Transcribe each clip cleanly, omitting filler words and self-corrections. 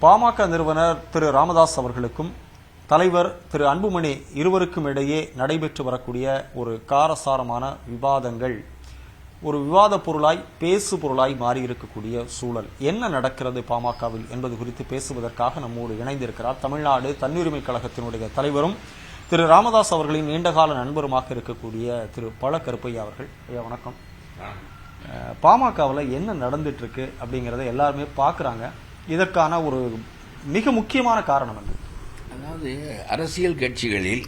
பாமக நிறுவனர் திரு ராமதாஸ் அவர்களுக்கும் தலைவர் திரு அன்புமணி இருவருக்கும் இடையே நடைபெற்று வரக்கூடிய ஒரு காரசாரமான விவாதங்கள் ஒரு விவாத பொருளாய் பேசு பொருளாய் மாறியிருக்கக்கூடிய சூழல் என்ன நடக்கிறது பாமகவில் என்பது குறித்து பேசுவதற்காக நம்மோடு இணைந்திருக்கிறார் தமிழ்நாடு தன்னுரிமை கழகத்தினுடைய தலைவரும் திரு ராமதாஸ் அவர்களின் நீண்டகால நண்பருமாக இருக்கக்கூடிய திரு பழ கருப்பையா அவர்கள். ஐயா வணக்கம். பாமகவில் என்ன நடந்துட்டு இருக்கு அப்படிங்கறத எல்லாருமே பாக்குறாங்க. இதற்கான ஒரு மிக முக்கியமான காரணம் என்ன? அதாவது அரசியல் கட்சிகளில்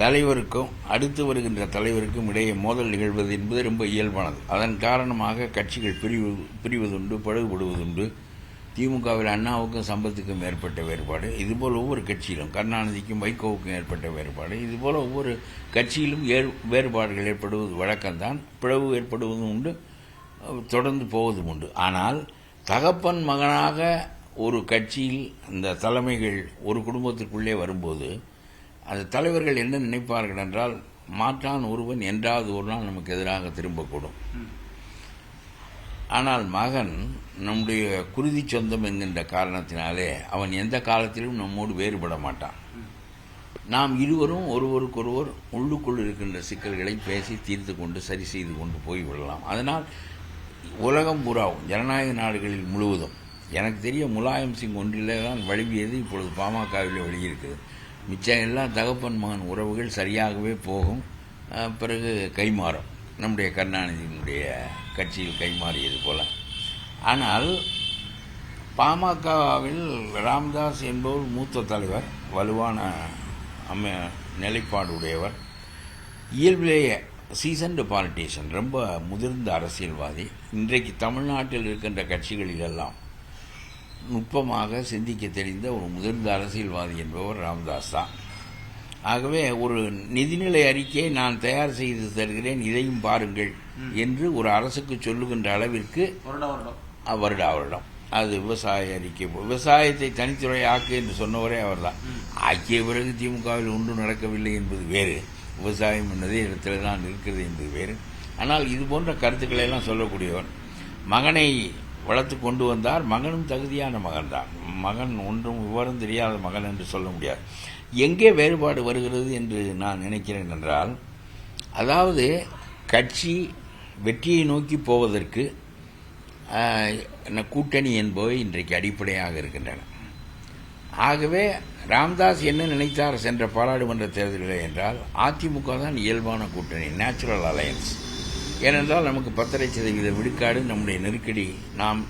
தலைவருக்கும் அடுத்து வருகின்ற தலைவருக்கும் இடையே மோதல் நிகழ்வது என்பது ரொம்ப இயல்பானது. அதன் காரணமாக கட்சிகள் பிரிவதுண்டு, பழுகுபடுவதுண்டு. திமுகவில் அண்ணாவுக்கும் சம்பத்துக்கும் ஏற்பட்ட வேறுபாடு, இதுபோல் ஒவ்வொரு கட்சியிலும் கருணாநிதிக்கும் வைகோவுக்கும் ஏற்பட்ட வேறுபாடு, இதுபோல் ஒவ்வொரு கட்சியிலும் வேறுபாடுகள் ஏற்படுவது வழக்கம்தான். பிளவு ஏற்படுவதும் உண்டு, தொடர்ந்து போவதும் உண்டு. ஆனால் தகப்பன் மகனாக ஒரு கட்சியில் அந்த தலைமைகள் ஒரு குடும்பத்திற்குள்ளே வரும்போது அந்த தலைவர்கள் என்ன நினைப்பார்கள் என்றால், மாற்றான் ஒருவன் என்றாவது ஒரு நாள் நமக்கு எதிராக திரும்பக்கூடும். ஆனால் மகன் நம்முடைய குருதி சொந்தம் என்கின்ற காரணத்தினாலே அவன் எந்த காலத்திலும் நம்மோடு வேறுபட மாட்டான். நாம் இருவரும் ஒருவருக்கொருவர் உள்ளுக்குள் இருக்கின்ற சிக்கல்களை பேசி தீர்த்து கொண்டு சரி செய்து கொண்டு போய்விடலாம். அதனால் உலகம் பூராவும் ஜனநாயக நாடுகளில் முழுவதும் எனக்கு தெரிய முலாயம் சிங் ஒன்றிலே தான் வழுவியது, இப்பொழுது பாமகவில் வெளியிருக்குது. மிச்சம் எல்லாம் தகப்பன் மகன் உறவுகள் சரியாகவே போகும், பிறகு கைமாறும். நம்முடைய கருணாநிதியினுடைய கட்சியில் கைமாறியது போல. ஆனால் பாமகவில் ராமதாஸ் என்பவர் மூத்த தலைவர், வலுவான நிலைப்பாடு உடையவர், இயல்பிலேயே சீசன்டு பாலிட்டிஷியன், ரொம்ப முதிர்ந்த அரசியல்வாதி. இன்றைக்கு தமிழ்நாட்டில் இருக்கின்ற கட்சிகளிலெல்லாம் நுட்பமாக சிந்திக்க தெரிந்த ஒரு முதிர்ந்த அரசியல்வாதி என்பவர் ராமதாஸ் தான். ஆகவே ஒரு நிதிநிலை அறிக்கையை நான் தயார் செய்து தருகிறேன், இதையும் பாருங்கள் என்று ஒரு அரசுக்கு சொல்லுகின்ற அளவிற்கு வருடம் அது விவசாய அறிக்கை, விவசாயத்தை தனித்துறை ஆக்கு என்று சொன்னவரே அவர்தான். ஆக்கிய பிறகு திமுகவில் ஒன்றும் நடக்கவில்லை என்பது வேறு, விவசாயம் என்னதே இடத்துல தான் இருக்கிறது என்பது வேறு. ஆனால் இது போன்ற கருத்துக்களை எல்லாம் சொல்லக்கூடியவர். மகனை வளர்த்து கொண்டு வந்தார். மகனும் தகுதியான மகன்தான். மகன் ஒன்றும் விவரம் தெரியாத மகன் என்று சொல்ல முடியாது. எங்கே வேறுபாடு வருகிறது என்று நான் நினைக்கிறேன் என்றால், அதாவது கட்சி வெற்றியை நோக்கி போவதற்கு கூட்டணி என்பவை இன்றைக்கு அடிப்படையாக இருக்கின்றன. ஆகவே ராமதாஸ் என்ன நினைத்தார் சென்ற பாராளுமன்ற தேர்தலில் என்றால், அதிமுக தான் இயல்பான கூட்டணி, நேச்சுரல் அலையன்ஸ். ஏனென்றால் நமக்கு 10.5% விழுக்காடு நம்முடைய நெருக்கடி, நாம்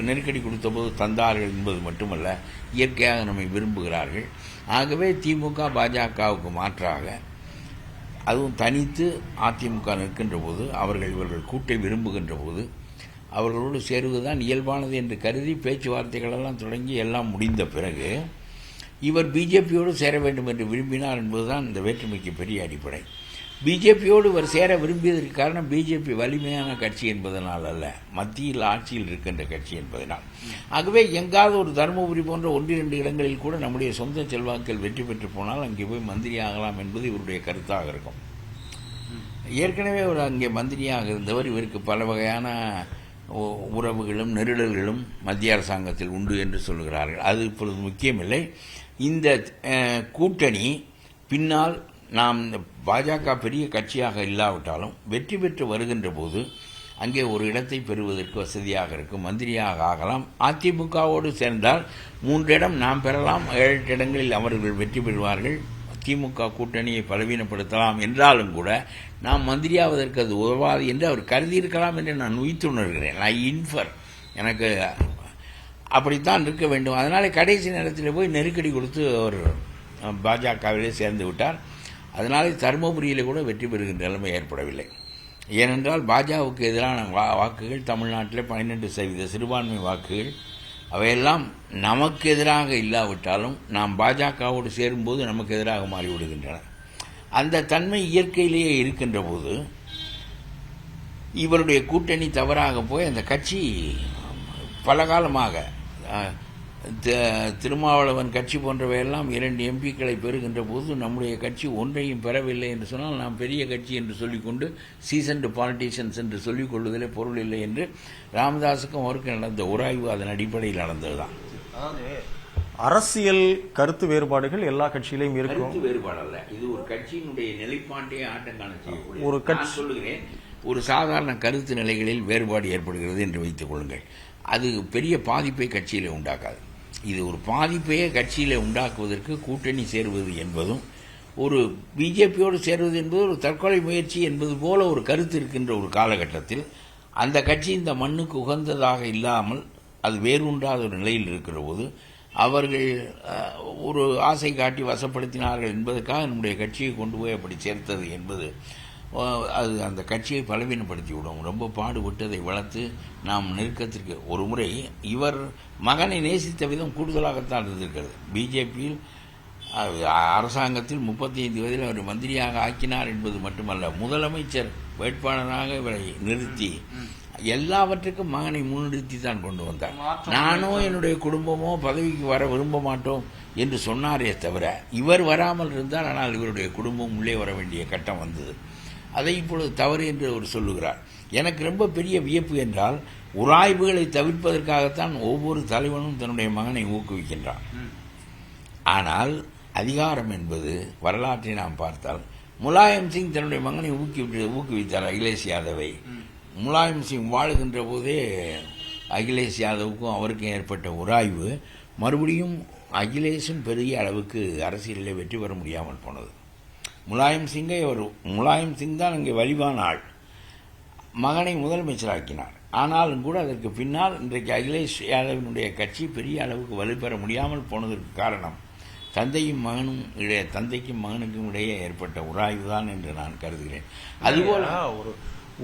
நெருக்கடி கொடுத்த போது தந்தார்கள் என்பது மட்டுமல்ல, இயற்கையாக நம்மை விரும்புகிறார்கள். ஆகவே திமுக பாஜகவுக்கு மாற்றாக, அதுவும் தனித்து அதிமுக நிற்கின்ற போது, இவர்கள் கூட்டை விரும்புகின்ற போது அவர்களோடு சேருவதுதான் இயல்பானது என்று கருதி பேச்சுவார்த்தைகளெல்லாம் தொடங்கி எல்லாம் முடிந்த பிறகு இவர் பிஜேபியோடு சேர வேண்டும் என்று விரும்பினார் என்பதுதான் இந்த வேற்றுமைக்கு பெரிய அடிப்படை. பிஜேபியோடு இவர் சேர விரும்பியதற்கு காரணம் பிஜேபி வலிமையான கட்சி என்பதனால் அல்ல, மத்தியில் ஆட்சியில் இருக்கின்ற கட்சி என்பதனால். ஆகவே எங்காவது ஒரு தருமபுரி போன்ற 1-2 இடங்களில் கூட நம்முடைய சொந்த செல்வாக்கள் வெற்றி பெற்று போனால் அங்கே போய் மந்திரி ஆகலாம் என்பது இவருடைய கருத்தாக இருக்கும். ஏற்கனவே அவர் அங்கே மந்திரியாக இருந்தவர். இவருக்கு பல வகையான உறவுகளும் நெருடல்களும் மத்திய அரசாங்கத்தில் உண்டு என்று சொல்கிறார்கள். அது இப்பொழுது முக்கியமில்லை. இந்த கூட்டணி பின்னால் நாம் பாஜக பெரிய கட்சியாக இல்லாவிட்டாலும் வெற்றி பெற்று வருகின்ற போது அங்கே ஒரு இடத்தை பெறுவதற்கு வசதியாக இருக்கும், மந்திரியாக ஆகலாம். அதிமுகவோடு சேர்ந்தால் 3 இடம் நாம் பெறலாம், 7 இடங்களில் அவர்கள் வெற்றி பெறுவார்கள். திமுக கூட்டணியை பலவீனப்படுத்தலாம் என்றாலும் கூட நாம் மந்திரியாவதற்கு அது உதவாது என்று அவர் கருதியிருக்கலாம் என்று நான் உய்த்துணர்கிறேன். நான் இன்ஃபர், எனக்கு அப்படித்தான் இருக்க வேண்டும். அதனால கடைசி நேரத்தில் போய் நெருக்கடி கொடுத்து அவர் பாஜகவிலே சேர்ந்து விட்டார். அதனாலே தருமபுரியில் கூட வெற்றி பெறுகின்ற நிலைமை ஏற்படவில்லை. ஏனென்றால் பாஜகவுக்கு எதிரான வாக்குகள் தமிழ்நாட்டில் 12% சிறுபான்மை வாக்குகள், அவையெல்லாம் நமக்கு எதிராக இல்லாவிட்டாலும் நாம் பாஜகவோடு சேரும்போது நமக்கு எதிராக மாறிவிடுகின்றன. அந்த தன்மை இயற்கையிலேயே இருக்கின்ற போது இவருடைய கூட்டணி தவறாக போய் அந்த கட்சி பல காலமாக திருமாவளவன் கட்சி போன்றவையெல்லாம் 2 எம்பிக்களை பெறுகின்ற போது நம்முடைய கட்சி ஒன்றையும் பெறவில்லை என்று சொன்னால் நாம் பெரிய கட்சி என்று சொல்லிக்கொண்டு சீசன்டு பாலிட்டிஷியன்ஸ் என்று சொல்லிக் கொள்வதிலே பொருள் இல்லை என்று ராமதாஸுக்கும் அவருக்கு நடந்த உராய்வு அதன் அடிப்படையில் நடந்ததுதான். அதாவது அரசியல் கருத்து வேறுபாடுகள் எல்லா கட்சியிலையும் இருக்கும். கருத்து வேறுபாடு அல்ல, இது ஒரு கட்சியினுடைய நிலைப்பாட்டையே ஆட்டம் காண செய்யக்கூடிய ஒரு கட்சி. சொல்லுகிறேன், ஒரு சாதாரண கருத்து நிலைகளில் வேறுபாடு ஏற்படுகிறது என்று வைத்துக் கொள்ளுங்கள், அது பெரிய பாதிப்பை கட்சியிலே உண்டாக்காது. இது ஒரு பாதிப்பையே கட்சியிலே உண்டாக்குவதற்கு கூட்டணி சேருவது என்பதும் ஒரு பிஜேபியோடு சேருவது என்பது ஒரு தற்கொலை முயற்சி என்பது போல ஒரு கருத்து இருக்கின்ற ஒரு காலகட்டத்தில் அந்த கட்சி இந்த மண்ணுக்கு உகந்ததாக இல்லாமல் அது வேரூன்றாத ஒரு நிலையில் இருக்கிற போது அவர்கள் ஒரு ஆசை காட்டி வசப்படுத்தினார்கள் என்பதற்காக நம்முடைய கட்சியை கொண்டு போய் அப்படி சேர்த்தது என்பது அது அந்த கட்சியை பலவீனப்படுத்தி விடும். ரொம்ப பாடுபட்டு அதை வளர்த்து நாம் நெருக்கத்திற்கு ஒரு முறை இவர் மகனை நேசித்த விதம் கூடுதலாகத்தான் இருந்திருக்கிறது. பிஜேபியில் அரசாங்கத்தில் 35 வயதில் அவர் மந்திரியாக ஆக்கினார் என்பது மட்டுமல்ல, முதலமைச்சர் வேட்பாளராக இவரை நிறுத்தி எல்லாவற்றுக்கும் மகனை முன்னிறுத்தி தான் கொண்டு வந்தார். நானோ என்னுடைய குடும்பமோ பதவிக்கு வர விரும்ப மாட்டோம் என்று சொன்னாரே தவிர இவர் வராமல் இருந்தால், ஆனால் இவருடைய குடும்பம் உள்ளே வர வேண்டிய கட்டம் வந்தது. அதை இப்பொழுது தவறு என்று அவர் சொல்லுகிறார். எனக்கு ரொம்ப பெரிய வியப்பு என்றால், உராய்வுகளை தவிர்ப்பதற்காகத்தான் ஒவ்வொரு தலைவனும் தன்னுடைய மகனை ஊக்குவிக்கின்றான். ஆனால் அதிகாரம் என்பது வரலாற்றை நாம் பார்த்தால், முலாயம் சிங் தன்னுடைய மகனை ஊக்குவித்தார் அகிலேஷ் யாதவை. முலாயம் சிங் வாழுகின்ற போதே அகிலேஷ் யாதவுக்கும் அவருக்கும் ஏற்பட்ட உராய்வு மறுபடியும் அகிலேஷும் பெரிய அளவுக்கு அரசியலில் வெற்றி பெற முடியாமல் போனது. முலாயம் சிங் தான் அங்கே வலிவான ஆள், மகனை முதலமைச்சராக்கினார். ஆனாலும் கூட அதற்கு பின்னால் இன்றைக்கு அகிலேஷ் யாதவினுடைய கட்சி பெரிய அளவுக்கு வலுப்பெற முடியாமல் போனதற்கு காரணம் தந்தைக்கும் மகனுக்கும் இடையே ஏற்பட்ட உராய்வு தான் என்று நான் கருதுகிறேன். அதுபோல ஒரு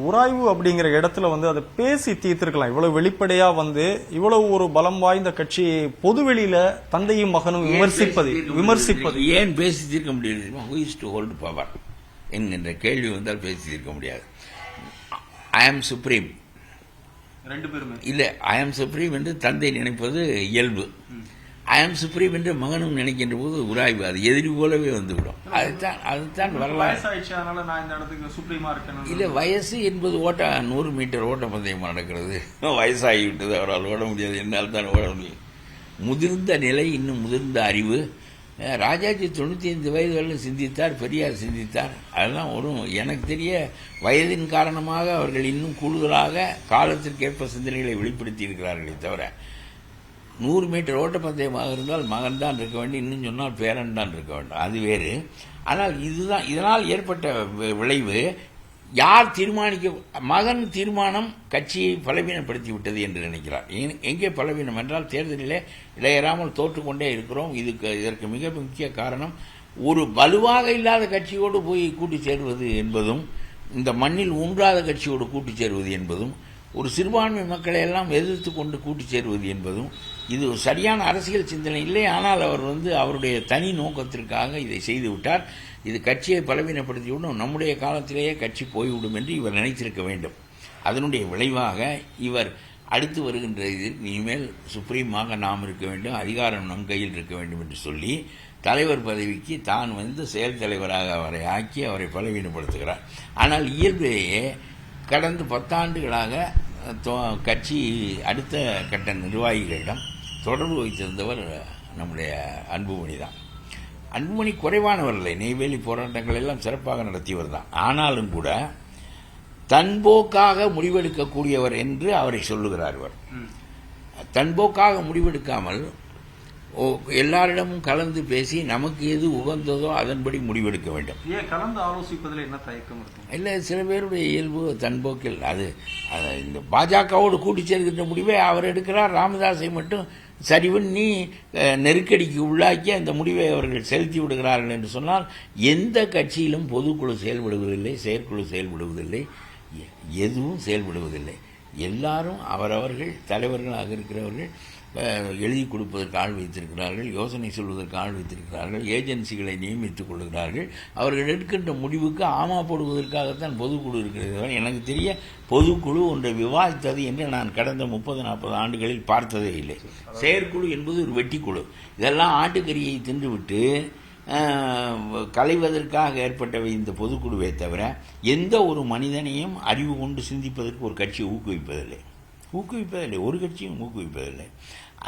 உராய்வு அப்படிங்கிற இடத்துல அதை பேசி தீர்த்திருக்கலாம். இவ்வளவு வெளிப்படையா இவ்வளவு ஒரு பலம் வாய்ந்த கட்சி பொதுவெளியில தந்தையும் மகனும் விமர்சிப்பது ஏன் பேசி தீர்க்க முடியாது? Who is to hold power என்கின்ற கேள்வி வந்தால் பேசி தீர்க்க முடியாது. ஐ ஆம் சுப்ரீம், 2 பேருமே இல்ல, ஐ ஆம் சுப்ரீம் என்று தந்தை நினைப்பது இயல்பு. ஐ ஆம் சுப்ரீம் என்று மகனும் நினைக்கின்ற போது உராய்வு அது எதிரி போலவே வந்துவிடும். அதுதான் வரலாறு. இல்ல, வயசு என்பது 100 மீட்டர் ஓட்ட பந்தயம் நடக்கிறது. வயசாகிவிட்டது, அவரால் ஓட முடியாது, என்னால் தான் ஓட முடியும். முதிர்ந்த நிலை, இன்னும் முதிர்ந்த அறிவு. ராஜாஜி 95 வயதுகளில் சிந்தித்தார், பெரியார் சிந்தித்தார். அதெல்லாம் எனக்கு தெரிய வயதின் காரணமாக அவர்கள் இன்னும் கூடுதலாக காலத்திற்கேற்ப சிந்தனைகளை வெளிப்படுத்தி இருக்கிறார்களே தவிர, 100 மீட்டர் ஓட்டப்பந்தயமாக இருந்தால் மகன் தான் இருக்க வேண்டும், இன்னும் சொன்னால் பேரன் தான் இருக்க வேண்டும், அது வேறு. ஆனால் இதனால் ஏற்பட்ட விளைவு யார் மகன் தீர்மானம் கட்சியை பலவீனப்படுத்தி விட்டது என்று நினைக்கிறார். எங்கே பலவீனம் என்றால், தேர்தலிலே இடையறாமல் தோற்றுக்கொண்டே இருக்கிறோம். இதற்கு மிக முக்கிய காரணம் ஒரு வலுவாக இல்லாத கட்சியோடு போய் கூட்டி சேருவது என்பதும், இந்த மண்ணில் ஊன்றாத கட்சியோடு கூட்டி சேருவது என்பதும், ஒரு சிறுபான்மை மக்களை எல்லாம் எதிர்த்து கொண்டு கூட்டி சேருவது என்பதும் இது சரியான அரசியல் சிந்தனை இல்லை. ஆனால் அவர் அவருடைய தனி நோக்கத்திற்காக இதை செய்துவிட்டார். இது கட்சியை பலவீனப்படுத்திவிடும், நம்முடைய காலத்திலேயே கட்சி போய்விடும் என்று இவர் நினைத்திருக்க வேண்டும். அதனுடைய விளைவாக இவர் அடுத்து வருகின்ற இதில் இனிமேல் சுப்ரீமாக நாம் இருக்க வேண்டும், அதிகாரம் நம் கையில் இருக்க வேண்டும் என்று சொல்லி தலைவர் பதவிக்கு தான் செயல் தலைவராக அவரை ஆக்கி அவரை பலவீனப்படுத்துகிறார். ஆனால் இயல்பிலேயே கடந்த 10 ஆண்டுகளாக கட்சி அடுத்த கட்ட நிர்வாகிகளிடம் தொடர்பு வைத்திருந்தவர் நம்முடைய அன்புமணி தான். அன்புமணி குறைவானவர் இல்லை, நெய்வேலி போராட்டங்கள் எல்லாம் சிறப்பாக நடத்தியவர் தான். ஆனாலும் கூட தன்போக்காக முடிவெடுக்கக்கூடியவர் என்று அவரை சொல்லுகிறார். இவர் தன்போக்காக முடிவெடுக்காமல் எல்லாரிடமும் கலந்து பேசி நமக்கு எது உகந்ததோ அதன்படி முடிவெடுக்க வேண்டும். கலந்து ஆலோசிப்பதில் என்ன தயக்கம் இருக்கு? இல்லை, சில பேருடைய இயல்பு தன்போக்கில். அது இந்த பாஜகவோடு கூட்டி சேர்க்கின்ற முடிவை அவர் எடுக்கிறார். ராமதாஸை மட்டும் சரிவண்ணி நெருக்கடிக்கு உள்ளாக்கி அந்த முடிவை அவர்கள் செலுத்தி விடுகிறார்கள் என்று சொன்னால், எந்த கட்சியிலும் பொதுக்குழு செயல்படுவதில்லை, செயற்குழு செயல்படுவதில்லை, எதுவும் செயல்படுவதில்லை. எல்லாரும் அவரவர்கள் தலைவர்களாக இருக்கிறவர்கள் எழுதி கொடுப்பதற்கு ஆள் வைத்திருக்கிறார்கள், யோசனை சொல்வதற்கு ஆள் வைத்திருக்கிறார்கள், ஏஜென்சிகளை நியமித்துக் கொள்கிறார்கள். அவர்கள் எடுக்கின்ற முடிவுக்கு ஆமா போடுவதற்காகத்தான் பொதுக்குழு இருக்கிறது. எனக்கு தெரிய பொதுக்குழு ஒன்றை விவாதித்தது என்று நான் கடந்த 30-40 ஆண்டுகளில் பார்த்ததே இல்லை. செயற்குழு என்பது ஒரு வெட்டிக்குழு. இதெல்லாம் ஆட்டுக்கறியை தின்றுவிட்டு களைவதற்காக ஏற்பட்டவை இந்த பொதுக்குழுவை தவிர எந்த ஒரு மனிதனையும் அறிவு கொண்டு சிந்திப்பதற்கு ஒரு கட்சி ஊக்குவிப்பதில்லை, ஒரு கட்சியும் ஊக்குவிப்பதில்லை.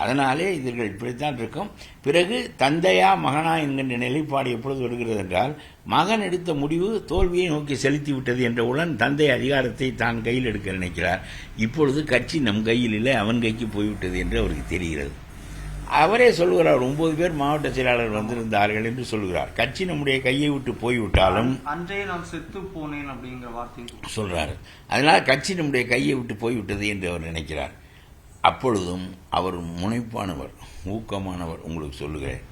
அதனாலே இதர்கள் இப்படித்தான் இருக்கும். பிறகு தந்தையா மகனா என்கின்ற நிலைப்பாடு எப்பொழுது வருகிறது என்றால், மகன் எடுத்த முடிவு தோல்வியை நோக்கி செலுத்தி விட்டது என்றவுடன் தந்தை அதிகாரத்தை தான் கையில் எடுக்க நினைக்கிறார். இப்பொழுது கட்சி நம் கையில் இல்லை, அவன் கைக்கு போய்விட்டது என்று அவருக்கு தெரிகிறது. அவரே சொல்லுகிறார், 9 பேர் மாவட்ட செயலாளர் வந்திருந்தார்கள் என்று சொல்லுகிறார். கட்சி நம்முடைய கையை விட்டு போய்விட்டாலும் அன்றே நான் செத்து போனேன் அப்படிங்கிற வார்த்தை சொல்றாரு. அதனால கட்சி நம்முடைய கையை விட்டு போய்விட்டது என்று அவர் நினைக்கிறார். அப்பொழுதும் அவர் முனைப்பானவர், ஊக்கமானவர், உங்களுக்கு சொல்லுகிறேன்.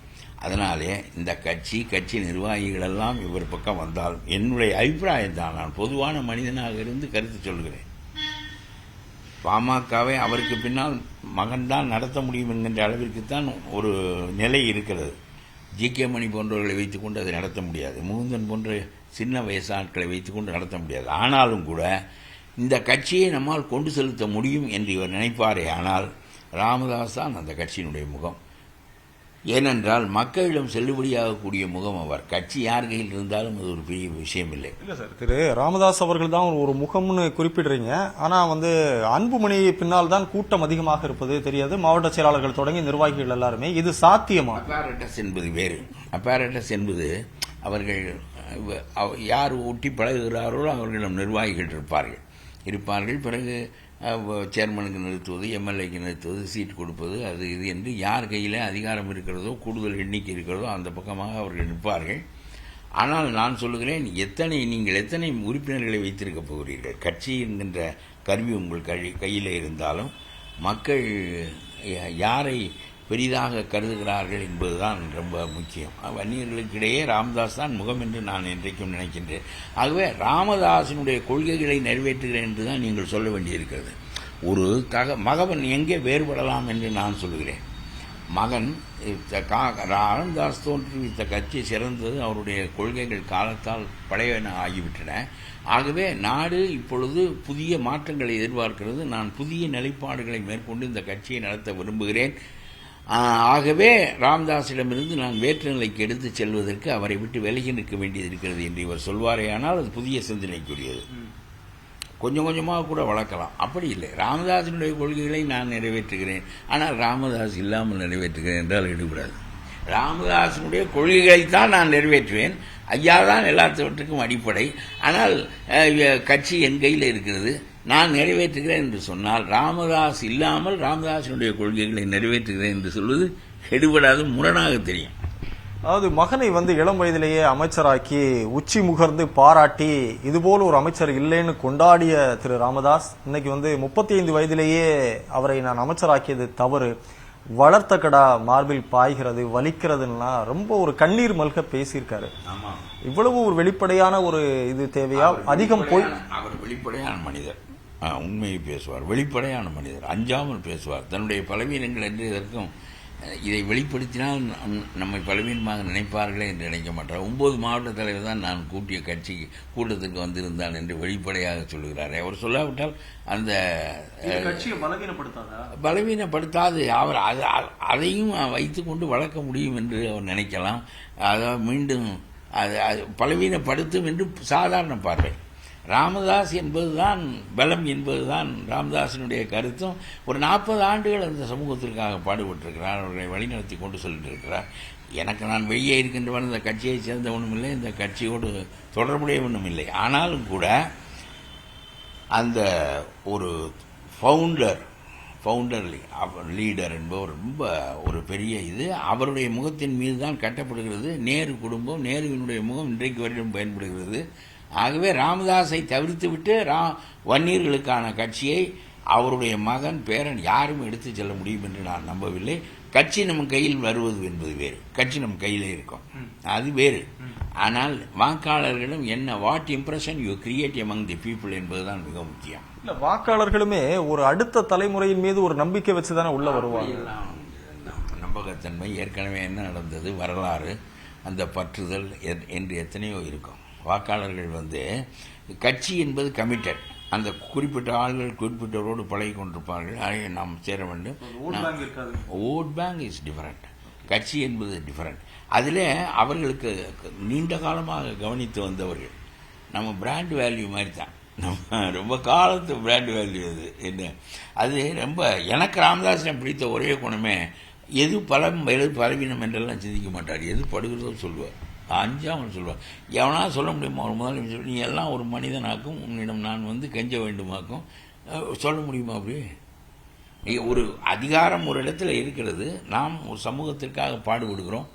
அதனாலே இந்த கட்சி நிர்வாகிகள் எல்லாம் இவர் பக்கம் வந்தால், என்னுடைய அபிப்பிராயம் தான், நான் பொதுவான மனிதனாக இருந்து கருத்து சொல்கிறேன், பாமகவை அவருக்கு பின்னால் மகன்தான் நடத்த முடியும் என்கின்ற அளவிற்குத்தான் ஒரு நிலை இருக்கிறது. ஜி.கே. மணி போன்றவர்களை வைத்துக்கொண்டு அதை நடத்த முடியாது. முகுந்தன் போன்ற சின்ன வயசு ஆட்களை வைத்துக்கொண்டு நடத்த முடியாது. ஆனாலும் கூட இந்த கட்சியை நம்மால் கொண்டு செலுத்த முடியும் என்று இவர் நினைப்பாரே. ஆனால் ராமதாஸ் தான் அந்த கட்சியினுடைய முகம். ஏனென்றால் மக்களிடம் செல்லுபடியாகக்கூடிய முகம் அவர். கட்சி யார் கையில் இருந்தாலும் அது ஒரு பெரிய விஷயம் இல்லை. இல்ல சார், திரு ராமதாஸ் அவர்கள் தான் ஒரு முகம்னு குறிப்பிடுறீங்க. ஆனா அன்புமணி பின்னால் தான் கூட்டம் அதிகமாக இருப்பது தெரியாது. மாவட்ட செயலாளர்கள் தொடங்கி நிர்வாகிகள் எல்லாருமே. இது சாத்தியமா? அப்பாரட்டஸ் என்பது வேறு. அப்பாரட்டஸ் என்பது அவர்கள் யார் ஒட்டி பழகுகிறார்களோ அவர்களிடம் நிர்வாகிகள் இருப்பார்கள். பிறகு சேர்மனுக்கு நிறுத்துவது, எம்எல்ஏக்கு நிறுத்துவது, சீட் கொடுப்பது, அது இது என்று யார் கையில் அதிகாரம் இருக்கிறதோ, கூடுதல் எண்ணிக்கை இருக்கிறதோ அந்த பக்கமாக அவர்கள் நிற்பார்கள். ஆனால் நான் சொல்லுகிறேன், நீங்கள் எத்தனை உறுப்பினர்களை வைத்திருக்கப் போகிறீர்கள்? கட்சி என்கின்ற கருவி உங்கள் கையில் இருந்தாலும் மக்கள் யாரை பெரிதாக கருதுகிறார்கள் என்பதுதான் ரொம்ப முக்கியம். வன்னியர்களுக்கிடையே ராமதாஸ் தான் முகம் என்று நான் இன்றைக்கும் நினைக்கின்றேன். ஆகவே ராமதாஸினுடைய கொள்கைகளை நிறைவேற்றுகிறேன் என்று தான் நீங்கள் சொல்ல வேண்டியிருக்கிறது. ஒரு மகன் எங்கே வேறுபடலாம் என்று நான் சொல்லுகிறேன். மகன் ராமதாஸ் தோற்றுவித்த கட்சி சிறந்தது. அவருடைய கொள்கைகள் காலத்தால் பழையன ஆகிவிட்டன. ஆகவே நாடு இப்பொழுது புதிய மாற்றங்களை எதிர்பார்க்கிறது. நான் புதிய நிலைப்பாடுகளை மேற்கொண்டு இந்த கட்சியை நடத்த விரும்புகிறேன். ஆகவே ராமதாஸிடமிருந்து நான் வேற்று நிலைக்கு எடுத்துச் செல்வதற்கு அவரை விட்டு விலகி நிற்க வேண்டியது இருக்கிறது என்று இவர் சொல்வாரே. ஆனால் அது புதிய சிந்தனைக்குரியது. கொஞ்சம் கொஞ்சமாக கூட வளர்க்கலாம். அப்படி இல்லை, ராமதாஸினுடைய கொள்கைகளை நான் நிறைவேற்றுகிறேன், ஆனால் ராமதாஸ் இல்லாமல் நிறைவேற்றுகிறேன் என்றால் எடுபடாது. ராமதாஸினுடைய கொள்கைகளைத்தான் நான் நிறைவேற்றுவேன். ஐயா தான் எல்லாத்தவற்றுக்கும் அடிப்படை. ஆனால் கட்சி என் கையில் இருக்கிறது, நான் நிறைவேற்றுகிறேன் என்று சொன்னால், ராமதாஸ் இல்லாமல் ராமதாஸினுடைய கொள்கைகளை நிறைவேற்றுகிறேன் என்று சொல்வது எடுபடாது, முரணாக தெரியும். அதாவது மகனை இளம் வயதிலேயே அமைச்சராக்கி உச்சி முகர்ந்து பாராட்டி இதுபோல ஒரு அமைச்சர் இல்லைன்னு கொண்டாடிய திரு ராமதாஸ் இன்னைக்கு 35 வயதிலேயே அவரை நான் அமைச்சராக்கியது தவறு, வளர்த்த கடா மார்பில் பாய்கிறது, வலிக்கிறதுன்னா ரொம்ப ஒரு கண்ணீர் மல்க பேசியிருக்காரு. இவ்வளவு ஒரு வெளிப்படையான ஒரு இது தேவையா? அதிகம் போய் அவர் வெளிப்படையான மனிதர், உண்மையை பேசுவார், வெளிப்படையான மனிதர், அஞ்சாமல் பேசுவார். தன்னுடைய பலவீனங்கள் என்று இதற்கும் இதை வெளிப்படுத்தினால் நம்மை பலவீனமாக நினைப்பார்களே என்று நினைக்க மாட்டார். 9 மாவட்ட தலைவர் தான் நான் கூட்டிய கட்சி கூட்டத்துக்கு வந்திருந்தான் என்று வெளிப்படையாக சொல்லுகிறார். அவர் சொல்லாவிட்டால் அந்த கட்சியை பலவீனப்படுத்தாது. அவர் அதையும் வைத்துக்கொண்டு வளர்க்க முடியும் என்று அவர் நினைக்கலாம். அதாவது மீண்டும் அது பலவீனப்படுத்தும் என்று சாதாரண பார்வை. ராமதாஸ் என்பதுதான் பலம் என்பதுதான் ராமதாஸினுடைய கருத்தும். ஒரு 40 ஆண்டுகள் அந்த சமூகத்திற்காக பாடுபட்டிருக்கிறார், அவர்களை வழிநடத்தி கொண்டு சென்றிருக்கிறார். நான் வெளியே இருக்கின்றவன் இந்த கட்சியை சேர்ந்தவனும் இல்லை, இந்த கட்சியோடு தொடர்புடையவனும் இல்லை. ஆனாலும் கூட அந்த ஒரு ஃபவுண்டர் லீடர் என்பவர் ரொம்ப ஒரு பெரிய இது அவருடைய முகத்தின் மீது தான் கட்டப்படுகிறது. நேரு குடும்பம், நேருவினுடைய முகம் இன்றைக்கு வரையிலும் பயன்படுகிறது. ஆகவே ராமதாஸை தவிர்த்துவிட்டு வன்னியர்களுக்கான கட்சியை அவருடைய மகன் பேரன் யாரும் எடுத்து செல்ல முடியும் என்று நான் நம்பவில்லை. கட்சி நம்ம கையில் வருவது என்பது வேறு, கட்சி நம்ம கையிலே இருக்கும், அது வேறு. ஆனால் வாக்காளர்களிடம் என்ன what impression you create among the people என்பதுதான் மிக முக்கியம். இல்ல, வாக்காளர்களுமே ஒரு அடுத்த தலைமுறையின் மீது ஒரு நம்பிக்கை வச்சுதானே உள்ள வருவாங்க. நம்பகத்தன்மை, ஏற்கனவே என்ன நடந்தது, வரலாறு, அந்த பற்றுதல் என்று எத்தனையோ இருக்கும். வாக்காளர்கள் கட்சி என்பது கமிட்டட், அந்த குறிப்பிட்ட ஆள்கள் குறிப்பிட்டவரோடு பழகி கொண்டிருப்பார்கள், நாம் சேர வேண்டும். ஓட் பேங்க் இஸ் டிஃபரெண்ட், கட்சி என்பது டிஃபரெண்ட். அதில் அவர்களுக்கு நீண்ட காலமாக கவனித்து வந்தவர்கள் நம்ம பிராண்ட் வேல்யூ மாதிரி தான், நம்ம ரொம்ப காலத்து பிராண்ட் வேல்யூ அது. என்ன அது ரொம்ப எனக்கு ராமதாஸை பிடித்த ஒரே குணமே, எது பலம் எது பலவீனம் என்றெல்லாம் சிந்திக்க மாட்டார், எது படுகிறதோ சொல்லுவார், அஞ்சாமல் சொல்லுவார். எவனா சொல்ல முடியுமா ஒரு முதல் நீ எல்லாம் ஒரு மனிதனாக்கும், உன்னிடம் நான் கெஞ்ச வேண்டுமாக்கும் சொல்ல முடியுமா? அப்படி ஒரு அதிகாரம் ஒரு இடத்துல இருக்கிறது, நாம் ஒரு சமூகத்திற்காக பாடுபடுகிறோம்,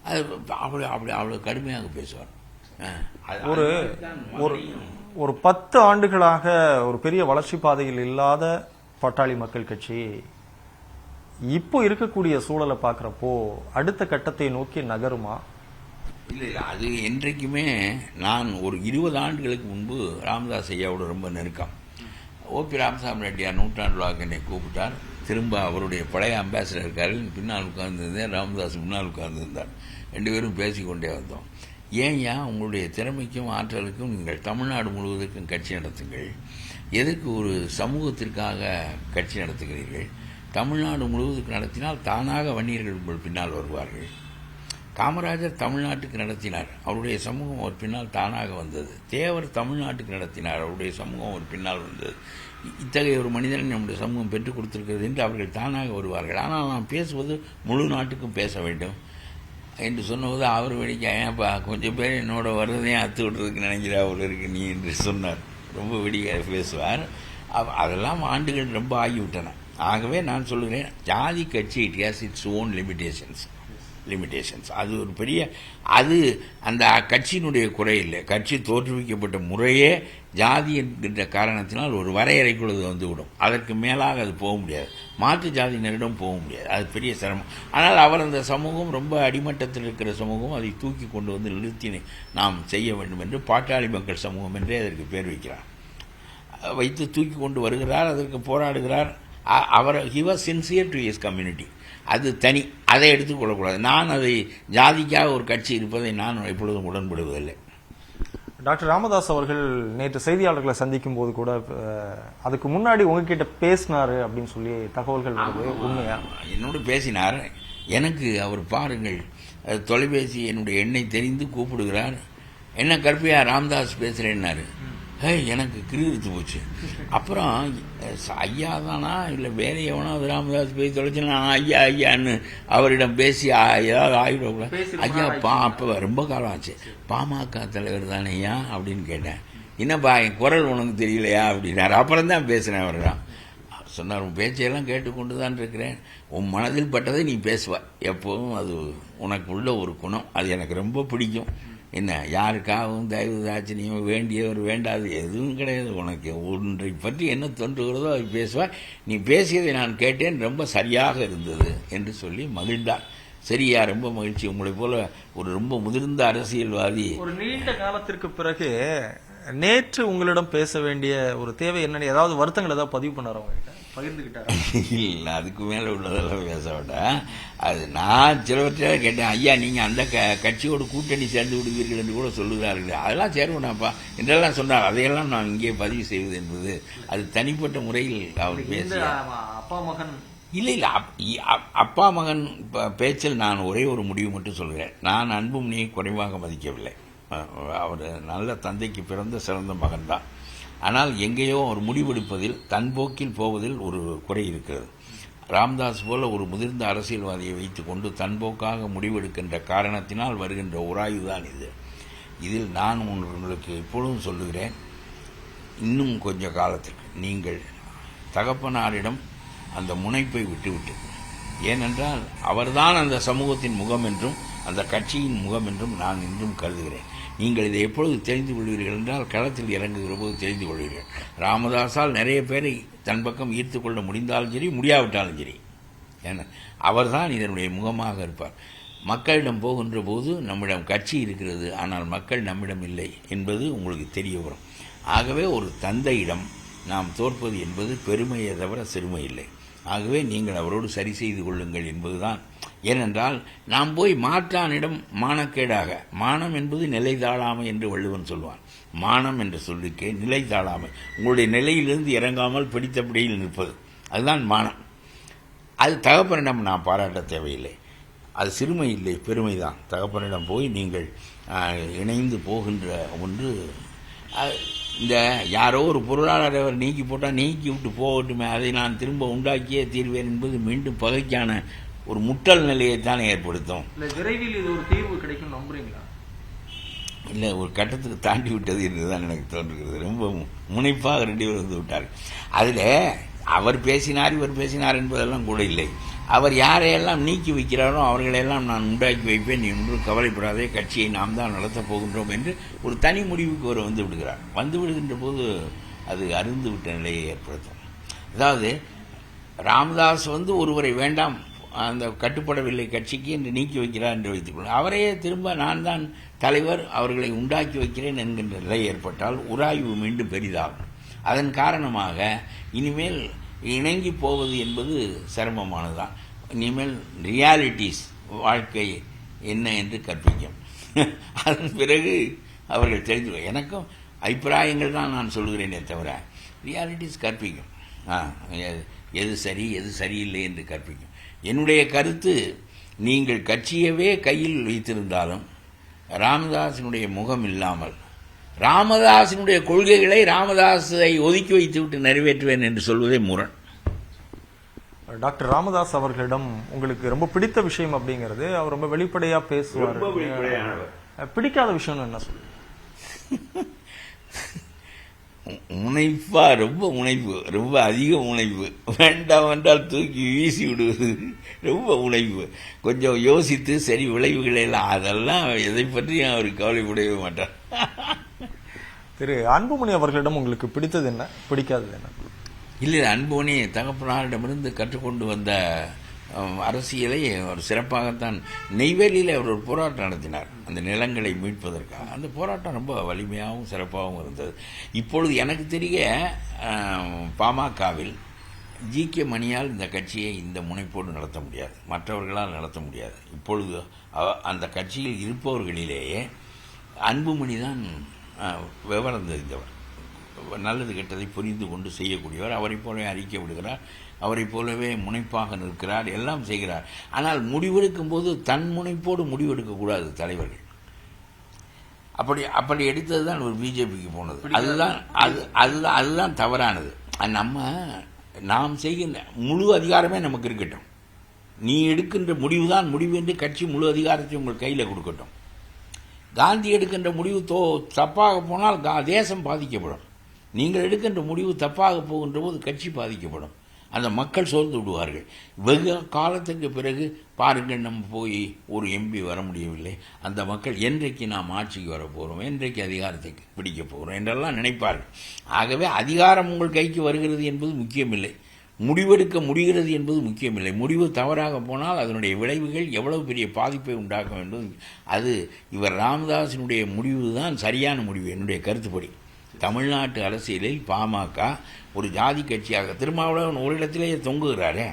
அது அப்படி அப்படி அவ்வளோ கடுமையாக பேசுவார். ஒரு 10 ஆண்டுகளாக ஒரு பெரிய வளர்ச்சி பாதையில் இல்லாத பாட்டாளி மக்கள் கட்சி இப்போ இருக்கக்கூடிய சூழலை பார்க்குறப்போ அடுத்த கட்டத்தை நோக்கி நகருமா? இல்லை, அது என்றைக்குமே. நான் ஒரு 20 ஆண்டுகளுக்கு முன்பு ராமதாஸ் ஐயாவோட ரொம்ப நெருக்கம். ஓபி ராமசாமி ரெட்டியார் நூற்றாண்டு விழாக்கு என்னை கூப்பிட்டார். திரும்ப அவருடைய பழைய அம்பாசிடர் இருக்காரு, பின்னால் உட்கார்ந்துருந்தேன், ராமதாஸ் முன்னால் உட்கார்ந்துருந்தார். 2 பேரும் பேசிக்கொண்டே வந்தோம். ஏன் உங்களுடைய திறமைக்கும் ஆற்றலுக்கும் நீங்கள் தமிழ்நாடு முழுவதற்கும் கட்சி நடத்துங்கள், எதுக்கு ஒரு சமூகத்திற்காக கட்சி நடத்துகிறீர்கள்? தமிழ்நாடு முழுவதுக்கு நடத்தினால் தானாக வன்னியர்கள் உங்கள் பின்னால் வருவார்கள். காமராஜர் தமிழ்நாட்டுக்கு நடத்தினார், அவருடைய சமூகம் அவர் பின்னால் தானாக வந்தது. தேவர் தமிழ்நாட்டுக்கு நடத்தினார், அவருடைய சமூகம் அவர் பின்னால் வந்தது. இத்தகைய ஒரு மனிதனை நம்முடைய சமூகம் பெற்றுக் கொடுத்திருக்கிறது என்று அவர்கள் தானாக வருவார்கள். ஆனால் நான் பேசுவது முழு நாட்டுக்கும் பேச வேண்டும் என்று சொன்னபோது அவர் வெடிக்க, ஏன்ப்பா கொஞ்சம் பேர் என்னோட வர்றதையும் அத்து விடுறதுக்கு நினைக்கிறா அவ்வளோ இருக்கு நீ என்று சொன்னார். ரொம்ப வெடிக்க பேசுவார். அதெல்லாம் ஆண்டுகள் ரொம்ப ஆகிவிட்டன. ஆகவே நான் சொல்லுகிறேன், ஜாதி கட்சி it has its own limitations. அது ஒரு பெரிய, அது அந்த கட்சியினுடைய குறை இல்லை. கட்சி தோற்றுவிக்கப்பட்ட முறையே ஜாதி என்கின்ற காரணத்தினால் ஒரு வரையறைக்குள்ளது வந்துவிடும். அதற்கு மேலாக அது போக முடியாது, மாற்று ஜாதியினரிடம் போக முடியாது, அது பெரிய சிரமம். ஆனால் அவர் அந்த சமூகம் ரொம்ப அடிமட்டத்தில் இருக்கிற சமூகம், அதை தூக்கி கொண்டு நிறுத்தி நாம் செய்ய வேண்டும் என்று பாட்டாளி மக்கள் சமூகம் என்றே அதற்கு பேர் வைத்து தூக்கி கொண்டு வருகிறார், அதற்கு போராடுகிறார். அவர் he was sincere to his community. அது தனி, அதை எடுத்துக்கொள்ளக்கூடாது. நான் அதை ஜாதிக்காக ஒரு கட்சி இருப்பதை நான் எப்பொழுதும் உடன்படுவதில்லை. டாக்டர் ராமதாஸ் அவர்கள் நேற்று செய்தியாளர்களை சந்திக்கும் போது கூட அதுக்கு முன்னாடி உங்ககிட்ட பேசினாரு அப்படின்னு சொல்லி தகவல்கள் வருது, உண்மையா? என்னோடு பேசினார். எனக்கு அவர் பாருங்கள், தொலைபேசி என்னுடைய எண்ணை தெரிந்து கூப்பிடுகிறார். என்ன கருப்பையா ராமதாஸ் பேசுறேன்னாரு. எனக்கு கிரித்து போச்சு. அப்புறம் ஐயா தானா இல்லை வேற எவனோ அது ராமதாஸ் பேசி தொலைச்சுன்னா நான் ஐயா ஐயான்னு அவரிடம் பேசி ஏதாவது ஆகிடக்கூடாது. ஐயா அப்போ ரொம்ப காலம் ஆச்சு, பாமக தலைவர் தானே ஐயா அப்படின்னு கேட்டேன். என்னப்பா என் குரல் உனக்கு தெரியலையா அப்படின்னாரு. அப்புறம் தான் பேசுனேன். அவர்தான் சொன்னார், உன் பேச்சையெல்லாம் கேட்டுக்கொண்டு தான் இருக்கிறேன், உன் மனதில் பட்டதை நீ பேசுவ, எப்போதும் அது உனக்கு உள்ள ஒரு குணம், அது எனக்கு ரொம்ப பிடிக்கும். என்ன யாருக்காகவும் தயவு தாட்சணியம் வேண்டியவர் வேண்டாது எதுவும் கிடையாது, உனக்கு ஒன்றை பற்றி என்ன தோன்றுகிறதோ அது பேசுவாய், நீ பேசியதை நான் கேட்டேன், ரொம்ப சரியாக இருந்தது என்று சொல்லி மகிழ்ந்தார். சரியா, ரொம்ப மகிழ்ச்சி. உங்களை போல ஒரு ரொம்ப முதிர்ந்த அரசியல்வாதி ஒரு நீண்ட காலத்திற்கு பிறகு நேற்று உங்களிடம் பேச வேண்டிய ஒரு தேவை என்னன்னு ஏதாவது வருத்தங்கள் ஏதாவது பதிவு பண்ணார் அவங்ககிட்ட பகிர்ந்துக்கிட்டாரு? இல்லை, அதுக்கு மேலே உள்ளதெல்லாம் பேச வேண்டாம். அது நான் சிலவற்றையாக கேட்டேன், ஐயா நீங்கள் அந்த கட்சியோட கூட்டணி சேர்ந்து விடுவீர்கள் என்று கூட சொல்லுகிறார்கள், அதெல்லாம் சேருவேனாப்பா என்றெல்லாம் சொன்னார். அதையெல்லாம் நான் இங்கே பதிவு செய்வது என்பது அது தனிப்பட்ட முறையில் அவர் பேச அப்பா மகன் இல்லை இல்லை அப்பா மகன் பேச்சில் நான் ஒரே ஒரு முடிவு மட்டும் சொல்கிறேன். நான் அன்புமணியை குறைவாக மதிக்கவில்லை. அவர் நல்ல தந்தைக்கு பிறந்த சிறந்த மகன்தான். ஆனால் எங்கேயோ ஒரு முடிவெடுப்பதில் தன் போக்கில் போவதில் ஒரு குறை இருக்கிறது. ராமதாஸ் போல ஒரு முதிர்ந்த அரசியல்வாதியை வைத்துக்கொண்டு தன்போக்காக முடிவெடுக்கின்ற காரணத்தினால் வருகின்ற உராய்வுதான் இது. இதில் நான் உங்களுக்கு இப்பொழுதும் சொல்லுகிறேன், இன்னும் கொஞ்ச காலத்திற்கு நீங்கள் தகப்பனாரிடம் அந்த முனைப்பை விட்டுவிட்டு ஏனென்றால் அவர்தான் அந்த சமூகத்தின் முகம் என்றும் அந்த கட்சியின் முகம் என்றும் நான் இன்றும் கருதுகிறேன். நீங்கள் இதை எப்பொழுது தெரிந்து கொள்வீர்கள் என்றால் களத்தில் இறங்குகிற போது தெரிந்து கொள்வீர்கள். ராமதாஸால் நிறைய பேரை தன் பக்கம் ஈர்த்து கொள்ள முடிந்தாலும் சரி, முடியாவிட்டாலும் சரி, ஏன்னா அவர்தான் இதனுடைய முகமாக இருப்பார். மக்களிடம் போகின்ற போது நம்மிடம் கட்சி இருக்கிறது, ஆனால் மக்கள் நம்மிடம் இல்லை என்பது உங்களுக்கு தெரிய வரும். ஆகவே ஒரு தந்தையிடம் நாம் தோற்பது என்பது பெருமையை தவிர சிறுமை இல்லை. ஆகவே நீங்கள் அவரோடு சரி செய்து கொள்ளுங்கள் என்பதுதான். ஏனென்றால் நாம் போய் மாற்றானிடம் மானக்கேடாக, மானம் என்பது நிலை தாழாமை என்று வள்ளுவன் சொல்வான். மானம் என்ற சொல்லுக்கே நிலை தாழாமை, உங்களுடைய நிலையிலிருந்து இறங்காமல் பிடித்தபடியில் நிற்பது, அதுதான் மானம். அது தகப்பனிடம் நாம் பாராட்ட தேவையில்லை, அது சிறுமை இல்லை, பெருமைதான். தகப்பனிடம் போய் நீங்கள் இணைந்து போகின்ற ஒன்று. இந்த யாரோ ஒரு பொருளாளர் அவர் நீக்கி போட்டால் நீக்கி விட்டு போகட்டுமே, அதை நான் திரும்ப உண்டாக்கியே தீர்வேன் என்பது மீண்டும் பகைக்கான ஒரு முட்டல் நிலையைத்தான் ஏற்படுத்தும். விரைவில் இது ஒரு தீர்வு கிடைக்கும் நம்புறீங்களா? இல்லை, ஒரு கட்டத்துக்கு தாண்டி விட்டது என்றுதான் எனக்கு தோன்றுகிறது. ரொம்ப முனைப்பாக 2 பேர் வந்து விட்டார்கள். அதில் அவர் பேசினார் இவர் பேசினார் என்பதெல்லாம் கூட இல்லை. அவர் யாரையெல்லாம் நீக்கி வைக்கிறாரோ அவர்களெல்லாம் நான் உண்டாக்கி வைப்பேன் என்று கவலைப்படாதே, கட்சியை நாம் தான் நடத்தப் போகின்றோம் என்று ஒரு தனி முடிவுக்கு அவர் வந்து விடுகிறார். வந்து விடுகின்ற போது அது அருந்து விட்ட நிலையை ஏற்படுத்தும். அதாவது ராமதாஸ் வந்து ஒருவரை வேண்டாம், அந்த கட்டுப்படவில்லை கட்சிக்கு என்று நீக்கி வைக்கிறார் என்று வைத்துக்கொள்ளும், அவரையே திரும்ப நான் தான் தலைவர், அவர்களை உண்டாக்கி வைக்கிறேன் என்கின்ற நிலை ஏற்பட்டால் உராய்வு மீண்டும் பெரிதாகும். அதன் காரணமாக இனிமேல் இணங்கி போவது என்பது சிரமமானதுதான். இனிமேல் ரியாலிட்டிஸ், வாழ்க்கை என்ன என்று கற்பிக்கும். அதன் பிறகு அவர்கள் தெரிந்து, எனக்கும் அபிப்பிராயங்கள் தான் நான் சொல்கிறேனே தவிர ரியாலிட்டிஸ் கற்பிக்கும். எது சரி எது சரியில்லை என்று கற்பிக்கும். என்னுடைய கருத்து, நீங்கள் கட்சியவே கையில் வைத்திருந்தாலும் ராமதாஸினுடைய முகம் இல்லாமல், ராமதாஸினுடைய கொள்கைகளை ராமதாஸை ஒதுக்கி வைத்துவிட்டு நிறைவேற்றுவேன் என்று சொல்வதே முரண். டாக்டர் ராமதாஸ் அவர்களிடம் உங்களுக்கு ரொம்ப பிடித்த விஷயம் அப்படிங்கிறது, அவர் ரொம்ப வெளிப்படையா பேசுவார். பிடிக்காத விஷயம் என்ன சொல்லுங்க? முனைப்பா, ரொம்ப முனைப்பு, ரொம்ப அதிக முனைப்பு, வேண்டாம் என்றால் தூக்கி வீசி விடுவது, ரொம்ப முனைப்பு. கொஞ்சம் யோசித்து சரி விளைவுகளை எல்லாம், அதெல்லாம் எதை பற்றியும் அவர் கவலைப்படவே மாட்டார். திரு அன்புமணி அவர்களிடம் உங்களுக்கு பிடித்தது என்ன, பிடிக்காதது என்ன? இல்லை, அன்புமணி தகப்பனாரிடமிருந்து கற்றுக்கொண்டு வந்த அரசியலை ஒரு சிறப்பாகத்தான். நெய்வேலியில் அவர் ஒரு போராட்டம் நடத்தினார் அந்த நிலங்களை மீட்பதற்காக. அந்த போராட்டம் ரொம்ப வலிமையாகவும் சிறப்பாகவும் இருந்தது. இப்பொழுது எனக்கு தெரிய பாமகவில் GK மணியால் இந்த கட்சியை இந்த முனைப்போடு நடத்த முடியாது, மற்றவர்களால் நடத்த முடியாது. இப்பொழுது அந்த கட்சியில் இருப்பவர்களிலேயே அன்புமணி தான் விவரம் தெரிந்தவர், நல்லது கெட்டதை புரிந்து கொண்டு செய்யக்கூடியவர். அவரை போலவே அறிக்கை விடுகிறார், அவரை போலவே முனைப்பாக நிற்கிறார், எல்லாம் செய்கிறார். ஆனால் முடிவெடுக்கும் போது தன் முனைப்போடு முடிவெடுக்கக்கூடாது தலைவர்கள். அப்படி எடுத்தது தான் ஒரு பிஜேபிக்கு போனது. அதுதான் தவறானது. நாம் செய்கின்ற முழு அதிகாரமே நமக்கு இருக்கட்டும், நீ எடுக்கின்ற முடிவு தான் முடிவு என்று கட்சி முழு அதிகாரத்தை உங்கள் கையில் கொடுக்கட்டும். காந்தி எடுக்கின்ற முடிவு தப்பாக போனால் தேசம் பாதிக்கப்படும். நீங்கள் எடுக்கின்ற முடிவு தப்பாக போகின்ற போது கட்சி பாதிக்கப்படும். அந்த மக்கள் சோர்ந்து விடுவார்கள். வெகு காலத்துக்கு பிறகு பாருங்கள், நம்ம போய் ஒரு MP வர முடியவில்லை, அந்த மக்கள் என்றைக்கு நாம் ஆட்சிக்கு வரப்போகிறோம், என்றைக்கு அதிகாரத்தை பிடிக்க போகிறோம் என்றெல்லாம் நினைப்பார்கள். ஆகவே அதிகாரம் உங்கள் கைக்கு வருகிறது என்பது முக்கியமில்லை, முடிவெடுக்க முடிகிறது என்பது முக்கியமில்லை. முடிவு தவறாக போனால் அதனுடைய விளைவுகள் எவ்வளவு பெரிய பாதிப்பை உண்டாக்கும் என்பது, அது இவர் ராமதாஸினுடைய முடிவு தான் சரியான முடிவு என்னுடைய கருத்துப்படி. தமிழ்நாட்டு அரசியலில் பாமக ஒரு ஜாதி கட்சியாக, திருமாவளவன் ஒரு இடத்திலேயே தொங்குகிறாரே,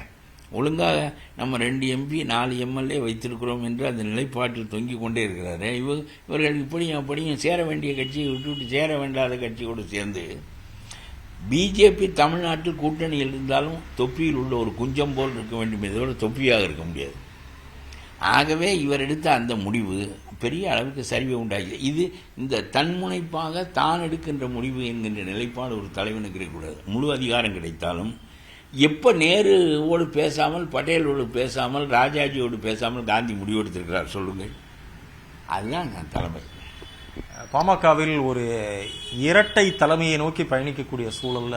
ஒழுங்காக நம்ம 2 MP 4 MLA வைத்திருக்கிறோம் என்று அந்த நிலைப்பாட்டில் தொங்கிக் கொண்டே இருக்கிறாரே. இவர்கள் இப்படியும் அப்படியும் சேர வேண்டிய கட்சியை விட்டுவிட்டு சேர வேண்டாத கட்சியோடு சேர்ந்து, பிஜேபி தமிழ்நாட்டில் கூட்டணியில் இருந்தாலும் தொப்பியில் உள்ள ஒரு குஞ்சம் போல் இருக்க வேண்டும், இதோடு தொப்பியாக இருக்க முடியாது. ஆகவே இவர் எடுத்த அந்த முடிவு பெரிய அளவுக்கு சரிவை உண்டாகி, இது இந்த தன்முனைப்பாக தான் எடுக்கின்ற முடிவு என்கின்ற நிலைப்பாடு ஒரு தலைவனுக்கு இருக்கக்கூடாது. முழு அதிகாரம் கிடைத்தாலும் எப்போ நேருவோடு பேசாமல், பட்டேலோடு பேசாமல், ராஜாஜியோடு பேசாமல் காந்தி முடிவெடுத்திருக்கிறார் சொல்லுங்கள்? அதுதான் தலைமை. பாமகவில் ஒரு இரட்டை தலைமையை நோக்கி பயணிக்கக்கூடிய சூழல்ல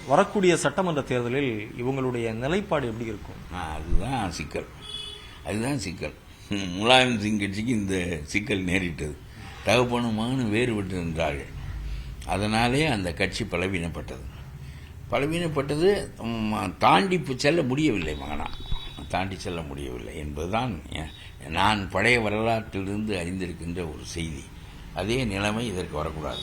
வரக்கூடிய சட்டமன்ற தேர்தலில் இவங்களுடைய நிலைப்பாடு எப்படி இருக்கும்? அதுதான் சிக்கல். முலாயம் சிங் கட்சிக்கு இந்த சிக்கல் நேரிட்டது. தகப்பனும் மகனும் வேறுபட்டு நின்றார்கள். அதனாலே அந்த கட்சி பலவீனப்பட்டது. தாண்டி செல்ல முடியவில்லை. தாண்டி செல்ல முடியவில்லை என்பதுதான் நான் பழைய வரலாற்றிலிருந்து அறிந்திருக்கின்ற ஒரு செய்தி. அதே நிலைமை இதற்கு வரக்கூடாது.